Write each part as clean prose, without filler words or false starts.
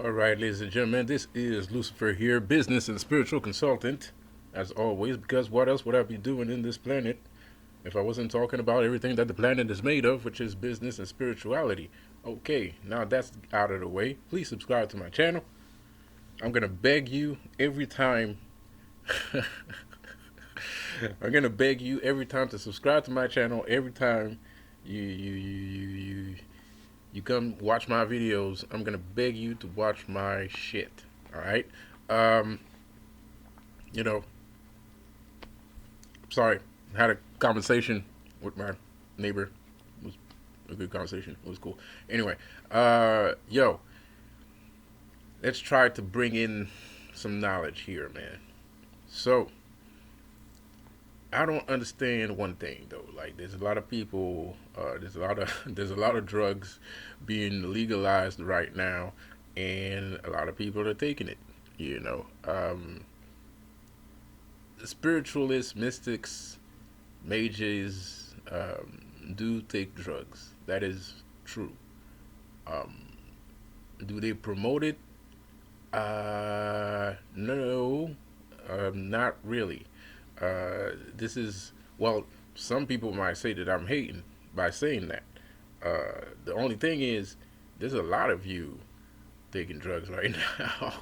All right, ladies and gentlemen, this is Lucifer here, business and spiritual consultant, as always, because what else would I be doing in this planet if I wasn't talking about everything that the planet is made of, which is business and spirituality? Okay, now that's out of the way. Please subscribe to my channel. I'm going to beg you every time. I'm going to beg you every time to subscribe to my channel, every time you come watch my videos. I'm gonna beg you to watch my shit. All right. Um, you know, sorry. I had a conversation with my neighbor. It was a good conversation. It was cool. Anyway, yo, let's try to bring in some knowledge here, man. So I don't understand one thing though. Like, there's a lot of people. There's a lot of there's a lot of drugs being legalized right now, and a lot of people are taking it. You know, spiritualists, mystics, mages do take drugs. That is true. Um, do they promote it? No, not really. This is, well, some people might say that I'm hating by saying that. The only thing is, there's a lot of you taking drugs right now.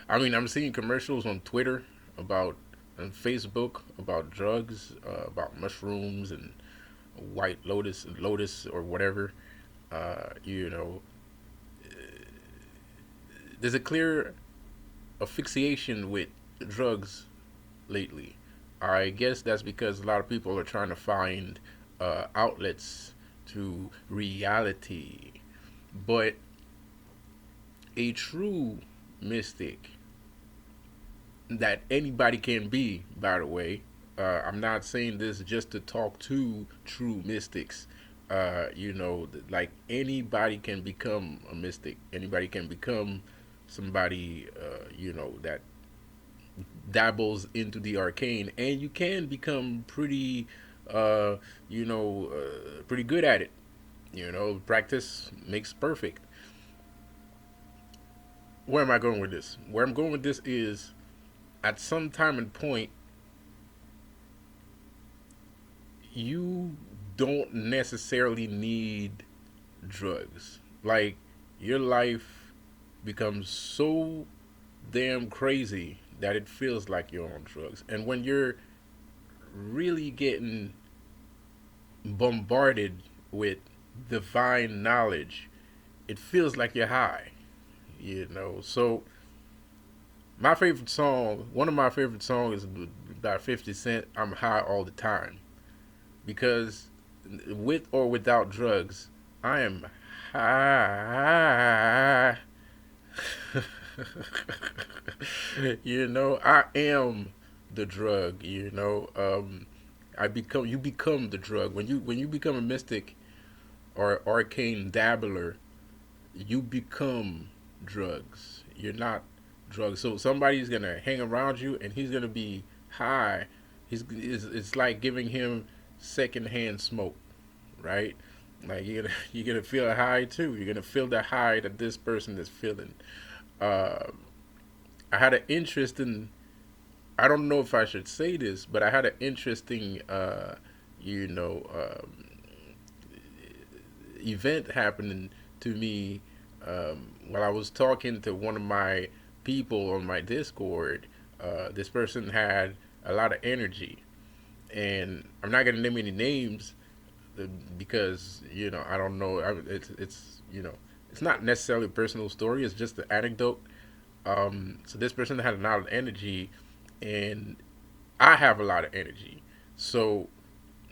I mean, I'm seeing commercials on Twitter about, on Facebook about drugs, about mushrooms and white lotus or whatever. You know, there's a clear asphyxiation with drugs lately. I guess that's because a lot of people are trying to find outlets to reality. But a true mystic that anybody can be, by the way, I'm not saying this just to talk to true mystics. Like anybody can become a mystic. Anybody can become somebody, that dabbles into the arcane, and you can become pretty, pretty good at it. You know, practice makes perfect. Where am I going with this? Where I'm going with this is, at some time and point, you don't necessarily need drugs. Like, your life becomes so damn crazy that it feels like you're on drugs. And when you're really getting bombarded with divine knowledge, it feels like you're high, you know. So my favorite song, one of my favorite songs is by 50 Cent, I'm high all the time. Because with or without drugs, I am high. I am the drug, you become the drug. When you become a mystic or arcane dabbler, you become drugs. You're not drugs. So somebody's gonna hang around you and he's gonna be high. It's like giving him secondhand smoke, right? Like, you're gonna feel a high too. You're gonna feel the high that this person is feeling. Uh, I had an interest in. I don't know if I should say this, but I had an interesting, you know, event happening to me while I was talking to one of my people on my Discord. This person had a lot of energy, and I'm not gonna name any names because I don't know. It's not necessarily a personal story. It's just an anecdote. So this person had a lot of energy, and I have a lot of energy. So,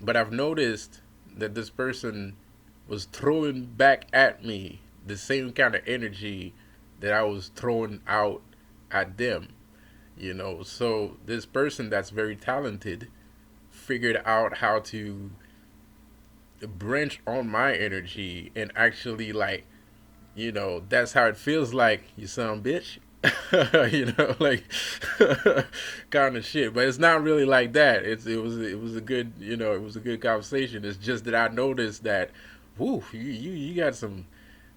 but I've noticed that this person was throwing back at me the same kind of energy that I was throwing out at them. So this person that's very talented figured out how to branch on my energy and actually, like, that's how it feels like, you son bitch. Like, kind of shit. But it's not really like that. It was a good, it was a good conversation. It's just that I noticed that, whoo, you got some.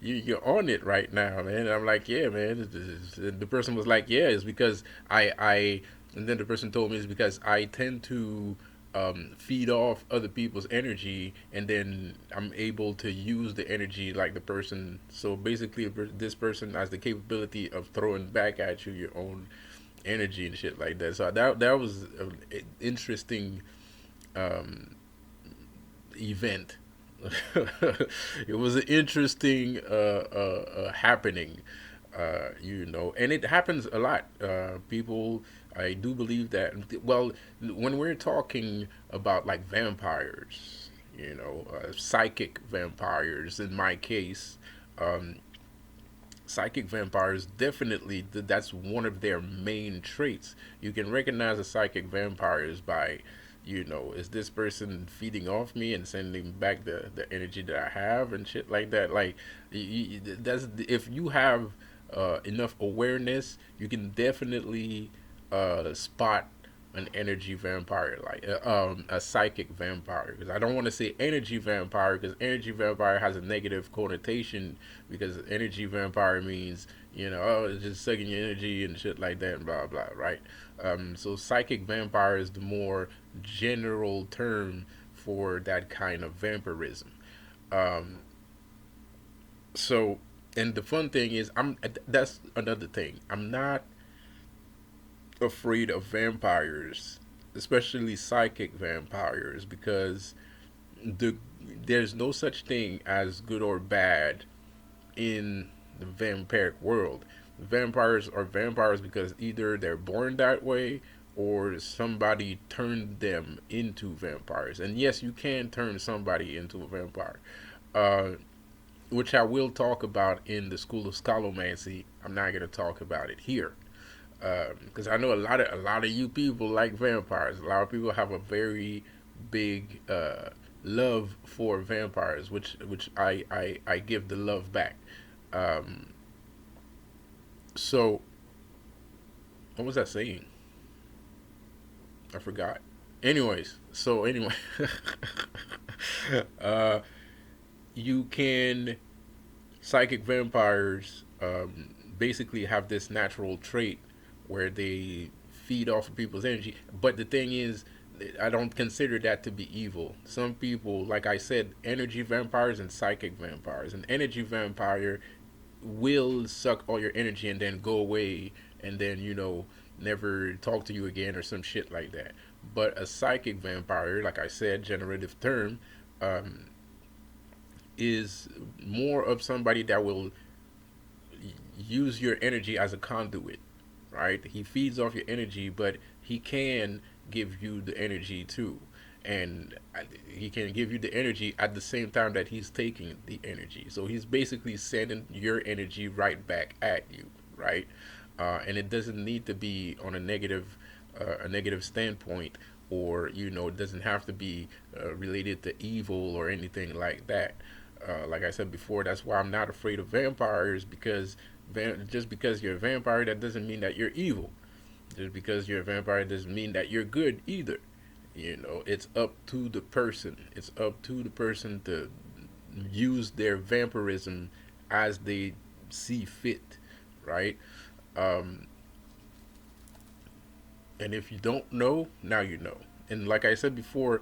you're on it right now, man. And I'm like, yeah, man. The person was like, yeah, it's because I and then the person told me it's because I tend to feed off other people's energy, and then I'm able to use the energy like the person. So basically, this person has the capability of throwing back at you your own energy and shit like that. So that was an interesting um, event. It was an interesting happening, and it happens a lot. People, I do believe that. Well, when we're talking about like vampires, psychic vampires, in my case, um, psychic vampires definitely that's one of their main traits. You can recognize a psychic vampires by, is this person feeding off me and sending back the energy that I have and shit like that. Like, that's if you have enough awareness, you can definitely spot an energy vampire, like a psychic vampire. Because I don't want to say energy vampire, because energy vampire has a negative connotation. Because energy vampire means, oh, it's just sucking your energy and shit like that, and blah blah, right? So psychic vampire is the more general term for that kind of vampirism. Um, so, and the fun thing is, that's another thing. I'm not afraid of vampires, especially psychic vampires, because the there's no such thing as good or bad in the vampiric world. Vampires are vampires because either they're born that way or somebody turned them into vampires. And yes, you can turn somebody into a vampire, uh, which I will talk about in the School of Scolomancy. I'm not going to talk about it here because I know a lot of you people like vampires. A lot of people have a very big love for vampires, which I give the love back. Um, so what was I saying? I forgot. Anyway, uh, you can psychic vampires basically have this natural trait where they feed off of people's energy. But the thing is, I don't consider that to be evil. Some people, like I said, energy vampires and psychic vampires. An energy vampire will suck all your energy and then go away and then, never talk to you again or some shit like that. But a psychic vampire, like I said, generative term, um, is more of somebody that will use your energy as a conduit, right? He feeds off your energy, but he can give you the energy too. And he can give you the energy at the same time that he's taking the energy. So he's basically sending your energy right back at you, right? And it doesn't need to be on a negative standpoint, or it doesn't have to be related to evil or anything like that. Like I said before, that's why I'm not afraid of vampires, because just because you're a vampire, that doesn't mean that you're evil. Just because you're a vampire doesn't mean that you're good either. It's up to the person. It's up to the person to use their vampirism as they see fit, right? Um, and if you don't know, now you know. And like I said before,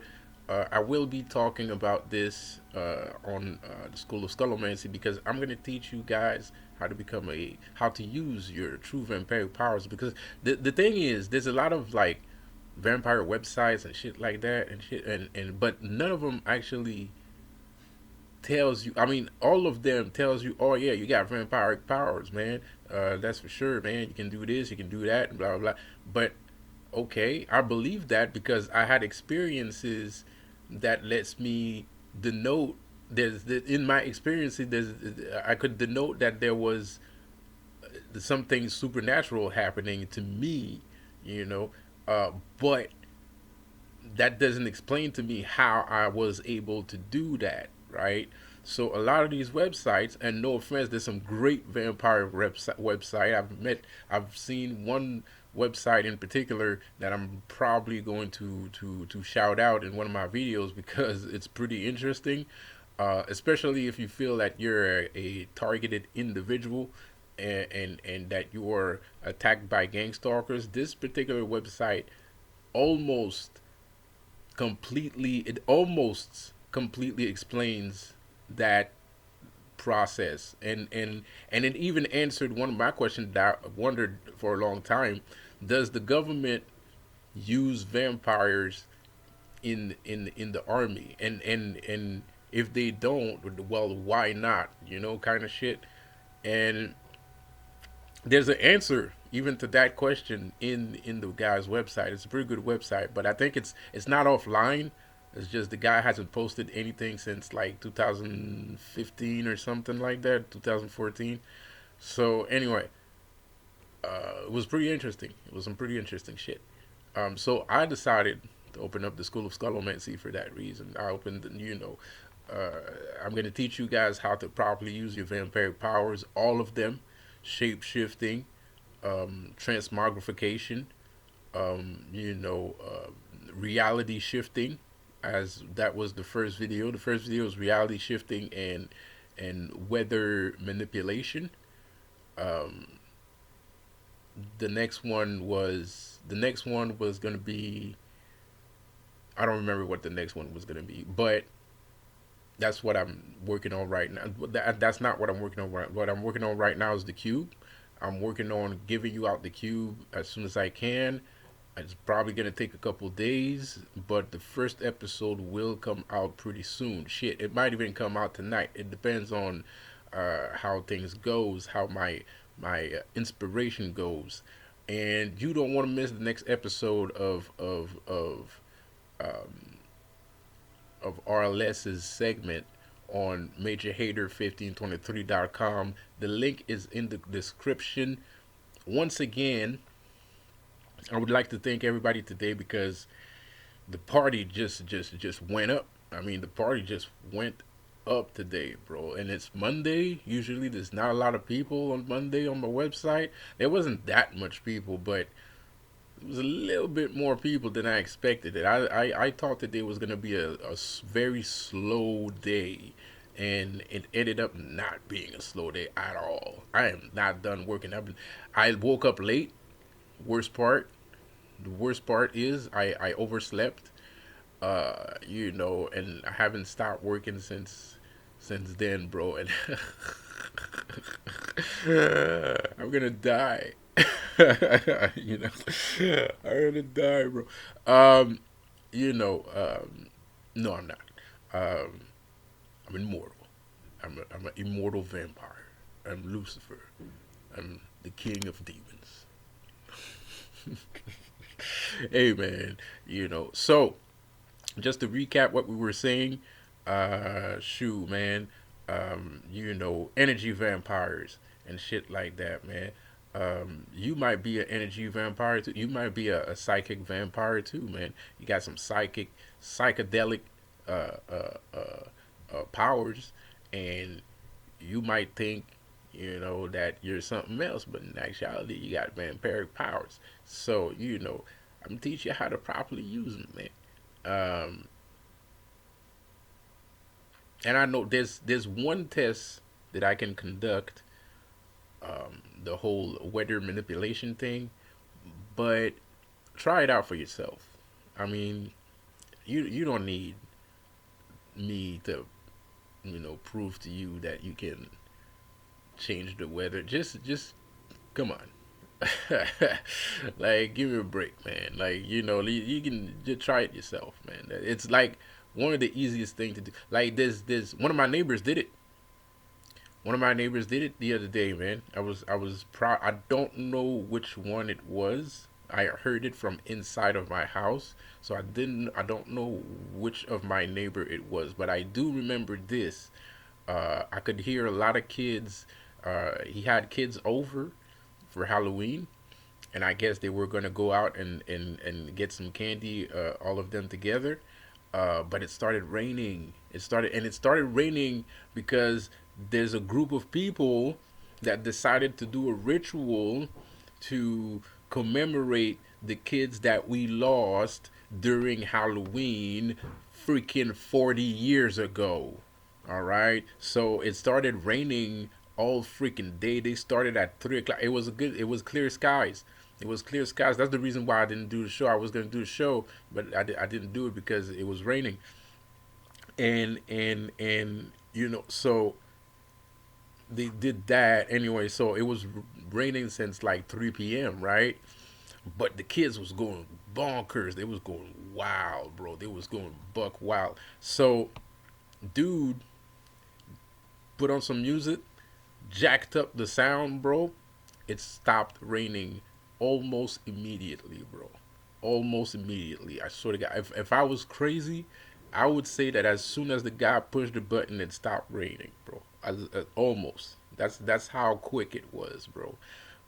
I will be talking about this on the School of Scolomancy, because I'm going to teach you guys how to use your true vampiric powers. Because the thing is, there's a lot of like vampire websites and shit like that and shit, and but none of them actually tells you. I mean, all of them tells you, oh yeah, you got vampiric powers, man. That's for sure, man. You can do this, you can do that, and blah blah blah. But okay, I believe that because I had experiences that lets me denote. In my experiences, I could denote that there was something supernatural happening to me, you know. But that doesn't explain to me how I was able to do that, right? So a lot of these websites, and no offense, there's some great vampire website. I've seen one website in particular that I'm probably going to shout out in one of my videos because it's pretty interesting. especially if you feel that you're a targeted individual, and that you are attacked by gang stalkers. This particular website almost almost completely explains that process, and it even answered one of my questions that I wondered for a long time: does the government use vampires in the army? And if they don't, well, why not? Kind of shit. And there's an answer even to that question in the guy's website. It's a pretty good website, but I think it's not offline. It's just the guy hasn't posted anything since like 2015 or something like that, 2014. So anyway, it was pretty interesting. It was some pretty interesting shit. So I decided to open up the School of Skullmancy for that reason. I opened, I'm going to teach you guys how to properly use your vampiric powers, all of them: shape shifting, transmogrification, reality shifting, as that was the first video. The first video was reality shifting and weather manipulation. Um, the next one was gonna be, I don't remember what the next one was gonna be, but that's what I'm working on right now. That's not what I'm working on. What I'm working on right now is the cube. I'm working on giving you out the cube as soon as I can. It's probably gonna take a couple days, but the first episode will come out pretty soon. Shit, it might even come out tonight. It depends on how things goes, how my inspiration goes, and you don't want to miss the next episode um, of RLS's segment on MajorHater1523.com. The link is in the description. Once again, I would like to thank everybody today because the party just went up. I mean, the party just went up today, bro. And it's Monday. Usually, there's not a lot of people on Monday on my website. There wasn't that much people, but it was a little bit more people than I expected. I thought that there was gonna be a very slow day, and it ended up not being a slow day at all. I am not done working. I woke up late. Worst part, the worst part is I overslept. And I haven't stopped working since then, bro. And I'm gonna die. you know, I'm gonna die, bro. Um, no, I'm not. Um, I'm immortal. I'm an immortal vampire. I'm Lucifer. I'm the king of demons. Hey, man. So just to recap what we were saying, shoot, man. Energy vampires and shit like that, man. You might be an energy vampire too. You might be a psychic vampire too, man. You got some psychedelic uh, uh, uh, powers, and you might think, that you're something else, but in actuality, you got vampiric powers. So, I'm gonna teach you how to properly use them, man. Um, and I know there's one test that I can conduct, the whole weather manipulation thing, but try it out for yourself. I mean, you don't need me to prove to you that you can change the weather. Just come on. Like, give me a break, man. Like, you can just try it yourself, man. It's like one of the easiest things to do. Like, there's one of my neighbors did it. One of my neighbors did it the other day, man. I was proud. I don't know which one it was. I heard it from inside of my house, so I don't know which of my neighbor it was, but I do remember this. I could hear a lot of kids. He had kids over for Halloween, and I guess they were gonna go out and get some candy, all of them together. But it started raining. It started raining because there's a group of people that decided to do a ritual to commemorate the kids that we lost during Halloween freaking 40 years ago. All right. So it started raining all freaking day. They started at 3 o'clock. It was a good. It was clear skies. It was clear skies. That's the reason why I didn't do the show. I was gonna do the show, but I didn't do it because it was raining. And so they did that anyway. So it was raining since like 3 p.m. Right, but the kids was going bonkers. They was going wild, bro. They was going buck wild. So dude put on some music, jacked up the sound, bro. It stopped raining almost immediately, bro. Almost immediately. I swear to God, if I was crazy, I would say that as soon as the guy pushed the button, it stopped raining, bro. Almost. That's how quick it was, bro.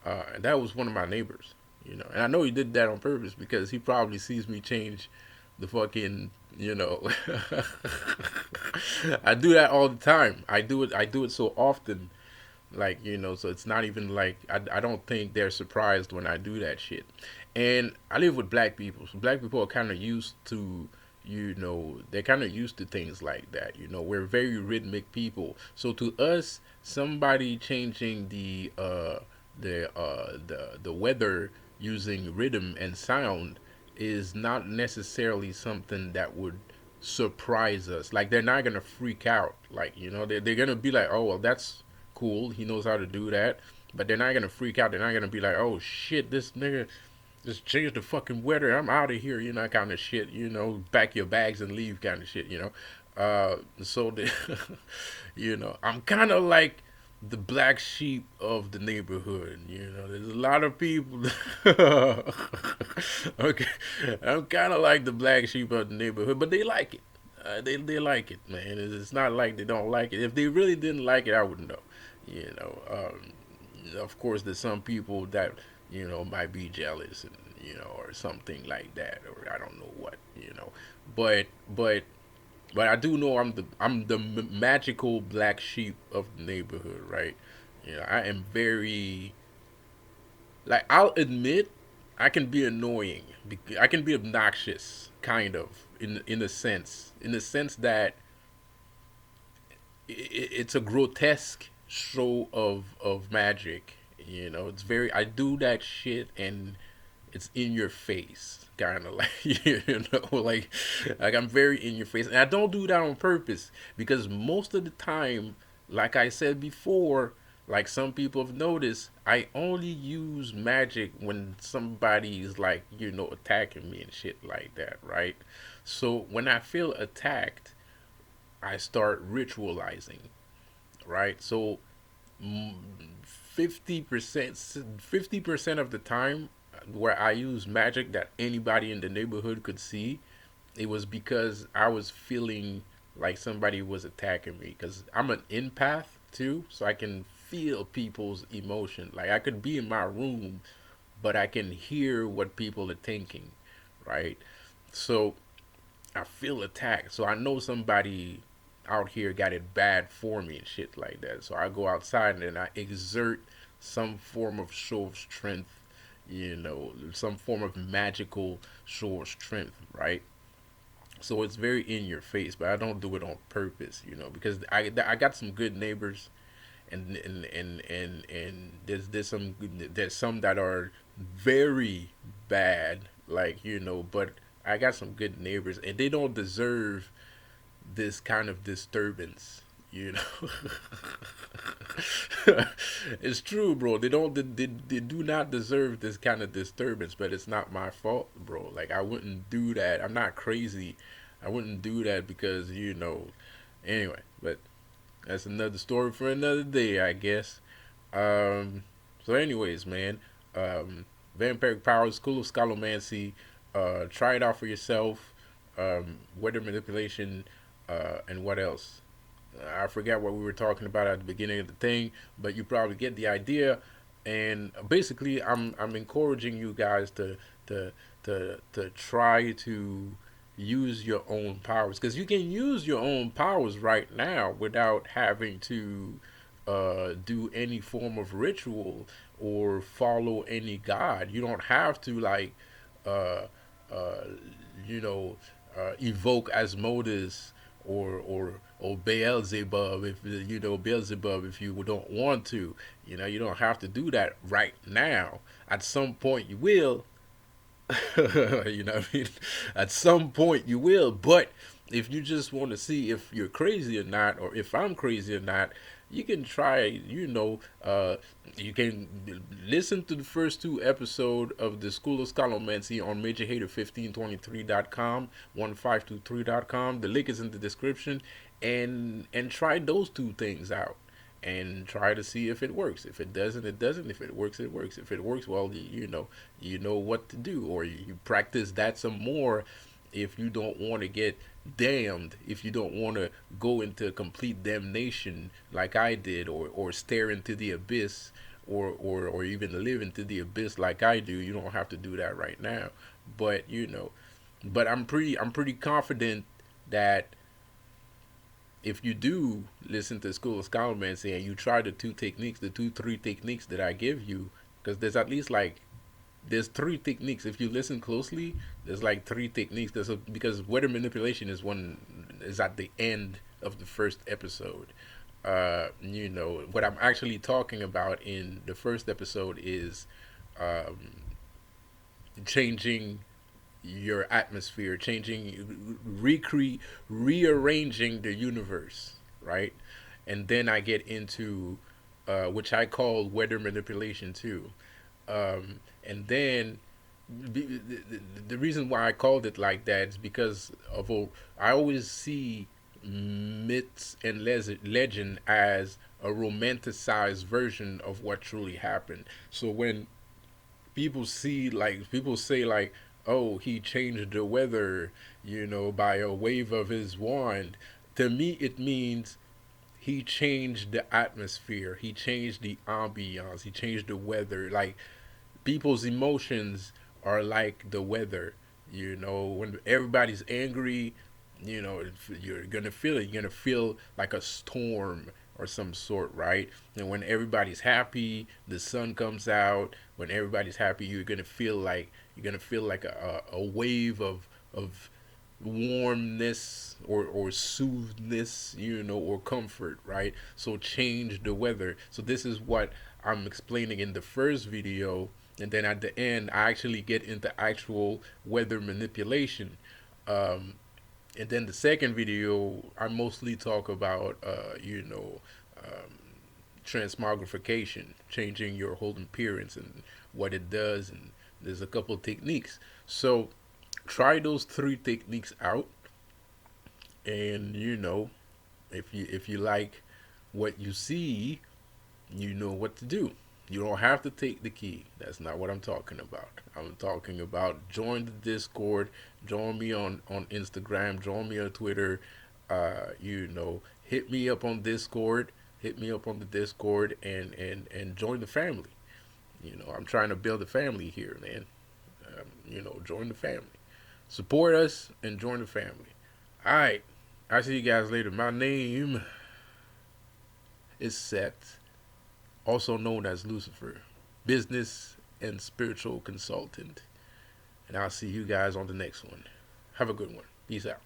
And that was one of my neighbors, And I know he did that on purpose because he probably sees me change the fucking, I do that all the time. I do it. I do it so often, like so it's not even like I don't think they're surprised when I do that shit. And I live with black people, so black people are kind of used to, they're kind of used to things like that. We're very rhythmic people, so to us, somebody changing the weather using rhythm and sound is not necessarily something that would surprise us. Like, they're not gonna freak out. Like, they're gonna be like, oh well, that's cool, he knows how to do that. But they're not gonna freak out. They're not gonna be like, oh shit, this nigga just changed the fucking weather, I'm out of here, kind of shit. Pack your bags and leave, kind of shit. So the, I'm kind of like the black sheep of the neighborhood. There's a lot of people. Okay, I'm kind of like the black sheep of the neighborhood, but they like it. They like it, man. It's not like they don't like it. If they really didn't like it, I wouldn't know. You know, of course, there's some people that might be jealous, and or something like that, or I don't know what. But but but I do know I'm the magical black sheep of the neighborhood, right? I am very, like, I'll admit I can be annoying. I can be obnoxious, kind of, in the sense that it's a grotesque show of magic. It's very, I do that shit, and it's in your face, kind of like, like I'm very in your face, and I don't do that on purpose, because most of the time, like I said before, like some people have noticed, I only use magic when somebody's like, attacking me and shit like that, right? So when I feel attacked, I start ritualizing, right? So 50% of the time where I use magic that anybody in the neighborhood could see, it was because I was feeling like somebody was attacking me. Because I'm an empath too, so I can feel people's emotion. Like, I could be in my room, but I can hear what people are thinking, right? So I feel attacked. So I know somebody out here got it bad for me and shit like that. So I go outside and then I exert some form of show of strength, some form of magical show of strength, right? So it's very in your face, but I don't do it on purpose, because I got some good neighbors, and there's some that are very bad, like, but I got some good neighbors, and they don't deserve this kind of disturbance. You know, it's true, bro. They do not deserve this kind of disturbance, but it's not my fault, bro. Like, I wouldn't do that. I'm not crazy. I wouldn't do that because, anyway, but that's another story for another day, I guess. Um, so, anyways, man, vampiric powers, school of scolomancy. Try it out for yourself. Weather manipulation, and what else? I forgot what we were talking about at the beginning of the thing, but you probably get the idea. And basically, I'm encouraging you guys to to try to use your own powers, because you can use your own powers right now without having to do any form of ritual or follow any god. You don't have to, like, uh, uh, you know evoke Asmodeus, or Beelzebub, if you know Beelzebub, if you don't want to. You don't have to do that right now. At some point you will. You know what I mean? At some point you will, but if you just want to see if you're crazy or not, or if I'm crazy or not, you can try, you can listen to the first two episodes of the School of Scolomancy on MajorHater1523.com, 1523.com. The link is in the description, and try those two things out and try to see if it works. If it doesn't, it doesn't. If it works, it works. If it works, well, you know what to do, or you practice that some more. If you don't want to get damned, if you don't want to go into complete damnation like I did, or stare into the abyss, or even live into the abyss like I do, you don't have to do that right now. But I'm pretty confident that if you do listen to School of Scholars and you try the two techniques, the two, three techniques that I give you, because there's at least like there's three techniques. If you listen closely, there's like three techniques. Because weather manipulation is at the end of the first episode. What I'm actually talking about in the first episode is um, changing your atmosphere, rearranging the universe, right? And then I get into which I call weather manipulation too. And then the reason why I called it like that is because I always see myths and legend as a romanticized version of what truly happened. So when people say like, oh, he changed the weather, by a wave of his wand, to me it means he changed the atmosphere, he changed the ambiance, he changed the weather. Like, people's emotions are like the weather. When everybody's angry, you're gonna feel it. You're gonna feel like a storm or some sort, right? And when everybody's happy, the sun comes out. When everybody's happy, you're gonna feel like a wave of warmness or soothness, or comfort, right? So change the weather. So this is what I'm explaining in the first video, and then at the end, I actually get into actual weather manipulation. Um, and then the second video, I mostly talk about, transmogrification, changing your whole appearance and what it does, and there's a couple of techniques. So try those three techniques out, and if you like what you see, you know what to do. You don't have to take the key. That's not what I'm talking about. I'm talking about join the Discord, join me on Instagram, join me on Twitter. Hit me up on Discord, hit me up on the Discord, and join the family. I'm trying to build a family here, man. Join the family, support us, and join the family. All right, I'll see you guys later. My name is Seth, also known as Lucifer, business and spiritual consultant. And I'll see you guys on the next one. Have a good one. Peace out.